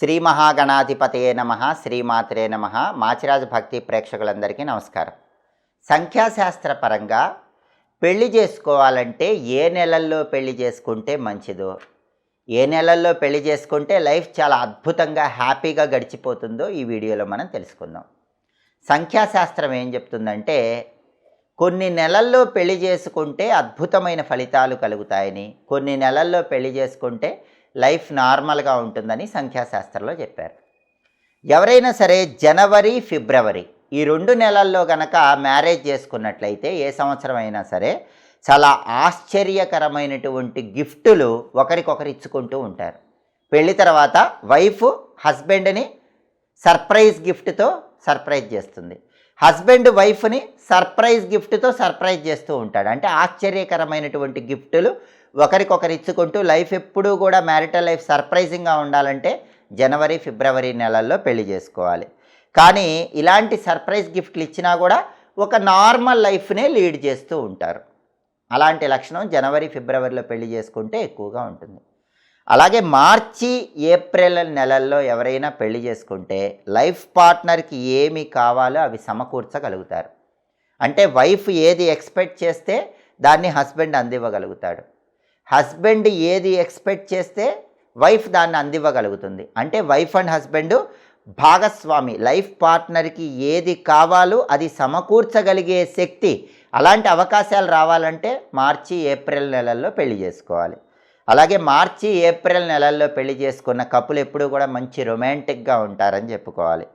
శ్రీ మహాగణాధిపతయే నమః, శ్రీమాత్రే నమః. మాచిరాజు భక్తి ప్రేక్షకులందరికీ నమస్కారం. సంఖ్యాశాస్త్ర పరంగా పెళ్లి చేసుకోవాలంటే ఏ నెలల్లో పెళ్లి చేసుకుంటే మంచిదో, ఏ నెలల్లో పెళ్లి చేసుకుంటే లైఫ్ చాలా అద్భుతంగా హ్యాపీగా గడిచిపోతుందో ఈ వీడియోలో మనం తెలుసుకుందాం. సంఖ్యాశాస్త్రం ఏం చెప్తుందంటే కొన్ని నెలల్లో పెళ్లి చేసుకుంటే అద్భుతమైన ఫలితాలు కలుగుతాయని, కొన్ని నెలల్లో పెళ్లి చేసుకుంటే లైఫ్ నార్మల్గా ఉంటుందని సంఖ్యాశాస్త్రంలో చెప్పారు. ఎవరైనా సరే జనవరి, ఫిబ్రవరి ఈ 2 నెలల్లో గనక మ్యారేజ్ చేసుకున్నట్లయితే ఏ సంవత్సరం అయినా సరే చాలా ఆశ్చర్యకరమైనటువంటి గిఫ్టులు ఒకరికొకరు ఇచ్చుకుంటూ ఉంటారు. పెళ్లి తర్వాత వైఫ్ హస్బెండ్ని సర్ప్రైజ్ గిఫ్ట్తో సర్ప్రైజ్ చేస్తుంది, హస్బెండ్ వైఫ్ని సర్ప్రైజ్ గిఫ్ట్తో సర్ప్రైజ్ చేస్తూ ఉంటాడు. అంటే ఆశ్చర్యకరమైనటువంటి గిఫ్టులు ఒకరికొకరు ఇచ్చుకుంటూ లైఫ్ ఎప్పుడూ కూడా మ్యారిటల్ లైఫ్ సర్ప్రైజింగ్గా ఉండాలంటే జనవరి, ఫిబ్రవరి నెలల్లో పెళ్లి చేసుకోవాలి. కానీ ఇలాంటి సర్ప్రైజ్ గిఫ్ట్లు ఇచ్చినా కూడా ఒక నార్మల్ లైఫ్నే లీడ్ చేస్తూ ఉంటారు. అలాంటి లక్షణం జనవరి, ఫిబ్రవరిలో పెళ్లి చేసుకుంటే ఎక్కువగా ఉంటుంది. అలాగే మార్చి, ఏప్రిల్ నెలల్లో ఎవరైనా పెళ్లి చేసుకుంటే లైఫ్ పార్ట్నర్కి ఏమి కావాలో అవి సమకూర్చగలుగుతారు. అంటే వైఫ్ ఏది ఎక్స్పెక్ట్ చేస్తే దాన్ని హస్బెండ్ అందివ్వగలుగుతాడు, హస్బెండ్ ఏది ఎక్స్పెక్ట్ చేస్తే వైఫ్ దాన్ని అందివ్వగలుగుతుంది. అంటే వైఫ్ అండ్ హస్బెండ్ భాగస్వామి, లైఫ్ పార్ట్నర్కి ఏది కావాలో అది సమకూర్చగలిగే శక్తి, అలాంటి అవకాశాలు రావాలంటే మార్చి, ఏప్రిల్ నెలల్లో పెళ్లి చేసుకోవాలి. అలాగే మార్చి, ఏప్రిల్ నెలల్లో పెళ్లి చేసుకున్న కపుల్ ఎప్పుడూ కూడా మంచి రొమాంటిక్గా ఉంటారని చెప్పుకోవాలి.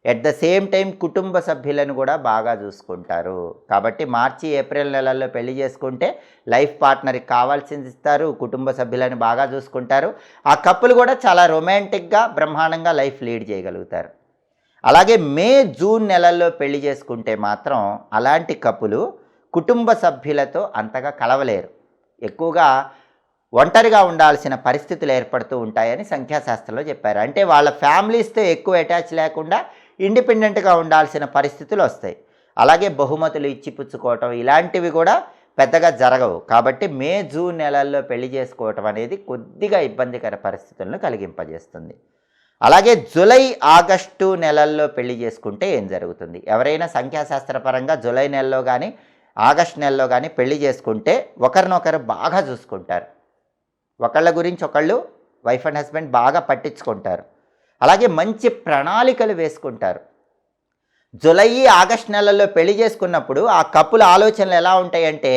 ఎట్ ద సేమ్ టైం కుటుంబ సభ్యులను కూడా బాగా చూసుకుంటారు. కాబట్టి మార్చి, ఏప్రిల్ నెలల్లో పెళ్లి చేసుకుంటే లైఫ్ పార్ట్నర్కి కావాల్సింది ఇస్తారు, కుటుంబ సభ్యులను బాగా చూసుకుంటారు. ఆ కపుల్ కూడా చాలా రొమాంటిక్గా బ్రహ్మాండంగా లైఫ్ లీడ్ చేయగలుగుతారు. అలాగే మే, జూన్ నెలల్లో పెళ్లి చేసుకుంటే మాత్రం అలాంటి కపులు కుటుంబ సభ్యులతో అంతగా కలవలేరు, ఎక్కువగా ఒంటరిగా ఉండాల్సిన పరిస్థితులు ఏర్పడుతూ ఉంటాయని సంఖ్యాశాస్త్రంలో చెప్పారు. అంటే వాళ్ళ ఫ్యామిలీస్తో ఎక్కువ అటాచ్ లేకుండా ఇండిపెండెంట్గా ఉండాల్సిన పరిస్థితులు వస్తాయి. అలాగే బహుమతులు ఇచ్చిపుచ్చుకోవటం ఇలాంటివి కూడా పెద్దగా జరగవు. కాబట్టి మే, జూన్ నెలల్లో పెళ్లి చేసుకోవటం అనేది కొద్దిగా ఇబ్బందికర పరిస్థితులను కలిగింపజేస్తుంది. అలాగే జూలై, ఆగస్టు నెలల్లో పెళ్లి చేసుకుంటే ఏం జరుగుతుంది? ఎవరైనా సంఖ్యాశాస్త్రపరంగా జూలై నెలలో కానీ ఆగస్టు నెలలో కానీ పెళ్లి చేసుకుంటే ఒకరినొకరు బాగా చూసుకుంటారు, ఒకళ్ళ గురించి ఒకళ్ళు వైఫ్ అండ్ హస్బెండ్ బాగా పట్టించుకుంటారు. అలాగే మంచి ప్రణాళికలు వేసుకుంటారు. జూలై, ఆగస్ట్ నెలల్లో పెళ్లి చేసుకున్నప్పుడు ఆ కపుల్ ఆలోచనలు ఎలా ఉంటాయంటే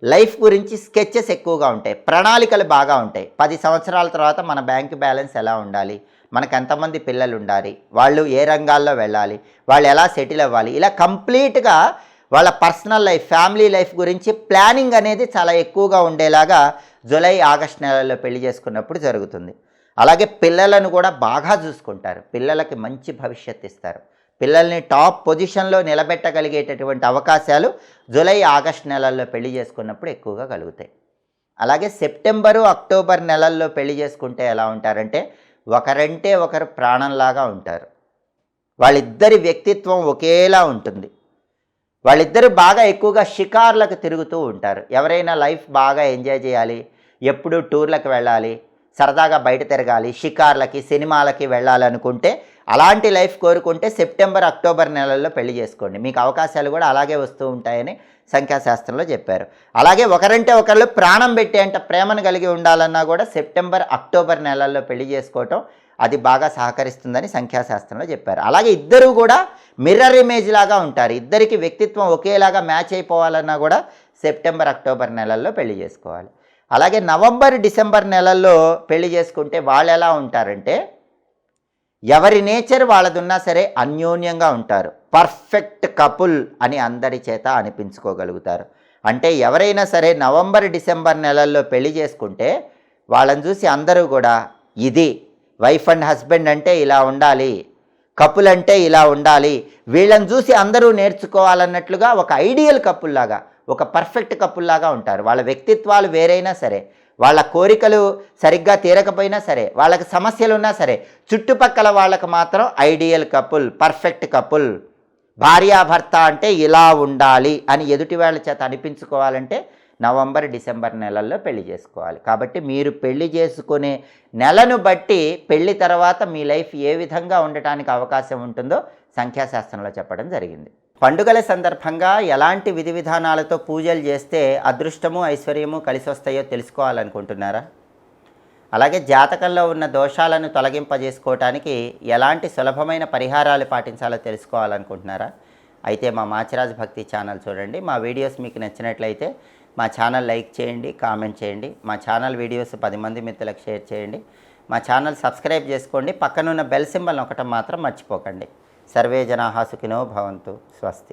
లైఫ్ గురించి స్కెచెస్ ఎక్కువగా ఉంటాయి, ప్రణాళికలు బాగా ఉంటాయి. 10 సంవత్సరాల తర్వాత మన బ్యాంక్ బ్యాలెన్స్ ఎలా ఉండాలి, మనకు ఎంతమంది పిల్లలు ఉండాలి, వాళ్ళు ఏ రంగాల్లో వెళ్ళాలి, వాళ్ళు ఎలా సెటిల్ అవ్వాలి, ఇలా కంప్లీట్గా వాళ్ళ పర్సనల్ లైఫ్, ఫ్యామిలీ లైఫ్ గురించి ప్లానింగ్ అనేది చాలా ఎక్కువగా ఉండేలాగా జూలై, ఆగస్ట్ నెలల్లో పెళ్లి చేసుకున్నప్పుడు జరుగుతుంది. అలాగే పిల్లలను కూడా బాగా చూసుకుంటారు, పిల్లలకి మంచి భవిష్యత్తు ఇస్తారు, పిల్లల్ని టాప్ పొజిషన్లో నిలబెట్టగలిగేటటువంటి అవకాశాలు జూలై, ఆగస్ట్ నెలల్లో పెళ్లి చేసుకున్నప్పుడు ఎక్కువగా కలుగుతాయి. అలాగే సెప్టెంబరు, అక్టోబర్ నెలల్లో పెళ్లి చేసుకుంటే ఎలా ఉంటారంటే ఒకరంటే ఒకరు ప్రాణంలాగా ఉంటారు, వాళ్ళిద్దరి వ్యక్తిత్వం ఒకేలా ఉంటుంది, వాళ్ళిద్దరు బాగా ఎక్కువగా షికార్లకు తిరుగుతూ ఉంటారు. ఎవరైనా లైఫ్ బాగా ఎంజాయ్ చేయాలి, ఎప్పుడు టూర్లకు వెళ్ళాలి, సరదాగా బయట తిరగాలి, షికార్లకి, సినిమాలకి వెళ్ళాలనుకుంటే అలాంటి లైఫ్ కోరుకుంటే సెప్టెంబర్, అక్టోబర్ నెలల్లో పెళ్లి చేసుకోండి, మీకు అవకాశాలు కూడా అలాగే వస్తూ ఉంటాయని సంఖ్యాశాస్త్రంలో చెప్పారు. అలాగే ఒకరంటే ఒకళ్ళు ప్రాణం పెట్టేంత ప్రేమను కలిగి ఉండాలన్నా కూడా సెప్టెంబర్, అక్టోబర్ నెలల్లో పెళ్లి చేసుకోవటం అది బాగా సహకరిస్తుందని సంఖ్యాశాస్త్రంలో చెప్పారు. అలాగే ఇద్దరు కూడా మిర్రర్ ఇమేజ్ లాగా ఉంటారు, ఇద్దరికి వ్యక్తిత్వం ఒకేలాగా మ్యాచ్ అయిపోవాలన్నా కూడా సెప్టెంబర్, అక్టోబర్ నెలల్లో పెళ్లి చేసుకోవాలి. అలాగే నవంబర్, డిసెంబర్ నెలల్లో పెళ్లి చేసుకుంటే వాళ్ళు ఎలా ఉంటారంటే ఎవరి నేచర్ వాళ్ళదున్నా సరే అన్యోన్యంగా ఉంటారు, పర్ఫెక్ట్ కపుల్ అని అందరి చేత అనిపించుకోగలుగుతారు. అంటే ఎవరైనా సరే నవంబర్, డిసెంబర్ నెలల్లో పెళ్లి చేసుకుంటే వాళ్ళని చూసి అందరూ కూడా ఇది వైఫ్ అండ్ హస్బెండ్ అంటే ఇలా ఉండాలి, కపుల్ అంటే ఇలా ఉండాలి, వీళ్ళని చూసి అందరూ నేర్చుకోవాలన్నట్లుగా ఒక ఐడియల్ కపుల్ లాగా, ఒక పర్ఫెక్ట్ కపుల్ లాగా ఉంటారు. వాళ్ళ వ్యక్తిత్వాలు వేరైనా సరే, వాళ్ళ కోరికలు సరిగ్గా తీరకపోయినా సరే, వాళ్ళకి సమస్యలు ఉన్నా సరే, చుట్టుపక్కల వాళ్ళకి మాత్రం ఐడియల్ కపుల్, పర్ఫెక్ట్ కపుల్, భార్యాభర్త అంటే ఇలా ఉండాలి అని ఎదుటి వాళ్ళ చేత అనిపించుకోవాలంటే నవంబర్ డిసెంబర్ నెలల్లో పెళ్లి చేసుకోవాలి. కాబట్టి మీరు పెళ్లి చేసుకునే నెలను బట్టి పెళ్లి తర్వాత మీ లైఫ్ ఏ విధంగా ఉండటానికి అవకాశం ఉంటుందో సంఖ్యాశాస్త్రంలో చెప్పడం జరిగింది. పండుగల సందర్భంగా ఎలాంటి విధి విధానాలతో పూజలు చేస్తే అదృష్టము ఐశ్వర్యము కలిసి వస్తాయో తెలుసుకోవాలనుకుంటున్నారా? అలాగే జాతకంలో ఉన్న దోషాలను తొలగింపజేసుకోవటానికి ఎలాంటి సులభమైన పరిహారాలు పాటించాలో తెలుసుకోవాలనుకుంటున్నారా? అయితే మా మాచిరాజు భక్తి ఛానల్ చూడండి. మా వీడియోస్ మీకు నచ్చినట్లయితే మా ఛానల్ లైక్ చేయండి, కామెంట్ చేయండి. మా ఛానల్ వీడియోస్ 10 మంది మిత్రులకు షేర్ చేయండి. మా ఛానల్ సబ్స్క్రైబ్ చేసుకోండి. పక్కనున్న బెల్ సింబల్ నొక్కటం మాత్రం మర్చిపోకండి. సర్వే జనాః సుఖినో భవంతు. స్వస్తి.